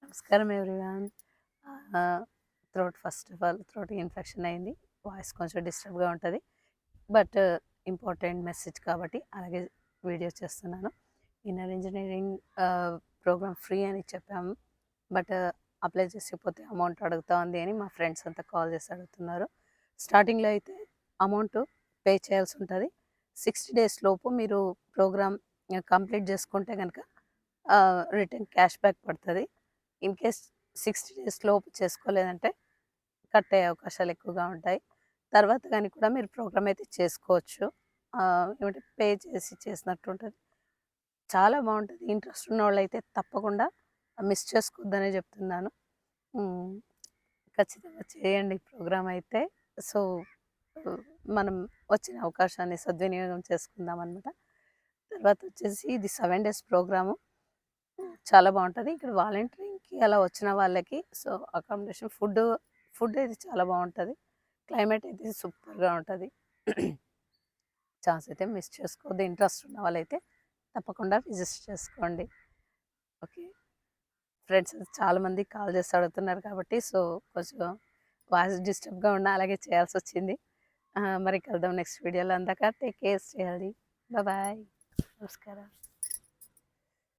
నమస్కారం everyone. First of all throat infection అయింది. Voice కొంచెం డిస్టర్బ్గా ఉంటుంది. బట్ ఇంపార్టెంట్ మెసేజ్ కాబట్టి అలాగే వీడియో చేస్తున్నాను. ఇన్నర్ ఇంజనీరింగ్ ప్రోగ్రామ్ ఫ్రీ అని చెప్పాము. బట్ అప్లై చేసిపోతే అమౌంట్ అడుగుతా ఉంది అని మా ఫ్రెండ్స్ అంతా కాల్ చేసి అడుగుతున్నారు. స్టార్టింగ్లో అయితే అమౌంట్ పే చేయాల్సి ఉంటుంది. 60 డేస్ లోపు మీరు ప్రోగ్రామ్ కంప్లీట్ చేసుకుంటే కనుక రిటర్న్ క్యాష్ బ్యాక్ పడుతుంది. ఇన్ కేస్ 60 డేస్ లోపు చేసుకోలేదంటే కట్ అయ్యే అవకాశాలు ఎక్కువగా ఉంటాయి. తర్వాత కానీ కూడా మీరు ప్రోగ్రామ్ అయితే చేసుకోవచ్చు. ఏమంటే పే చేసి చేసినట్టు ఉంటుంది. చాలా బాగుంటుంది. ఇంట్రెస్ట్ ఉన్నవాళ్ళైతే తప్పకుండా మిస్ చేసుకోవద్దనే చెప్తున్నాను. హ్మ్. ఖచ్చితంగా చేయండి ప్రోగ్రామ్ అయితే. సో, మనం వచ్చిన అవకాశాన్ని సద్వినియోగం చేసుకుందాం అనమాట. తర్వాత వచ్చేసి ఇది 7 డేస్ ప్రోగ్రాము. చాలా బావుంటది. ఇక్కడ వాలంటీరింగ్‌కి అలా వచ్చిన వాళ్ళకి అకామిడేషన్, ఫుడ్ అయితే చాలా బావుంటది. క్లైమేట్ అయితే సూపర్‌గా ఉంటది. ఛాన్స్ అయితే మిస్ చేసుకోవద్దు. ఇంట్రెస్ట్ ఉన్న వాళ్ళైతే తప్పకుండా విజిట్ చేసుకోండి. ఓకే. ఫ్రెండ్స్ చాలామంది కాల్ చేసి అడుగుతున్నారు కాబట్టి కొంచెం వాయిస్ డిస్టర్బ్‌గా ఉన్నా అలాగే చేయాల్సొచ్చింది. మరి కలుద్దాం నెక్స్ట్ వీడియోలో. అందాక take care, stay healthy. Bye. నమస్కారం.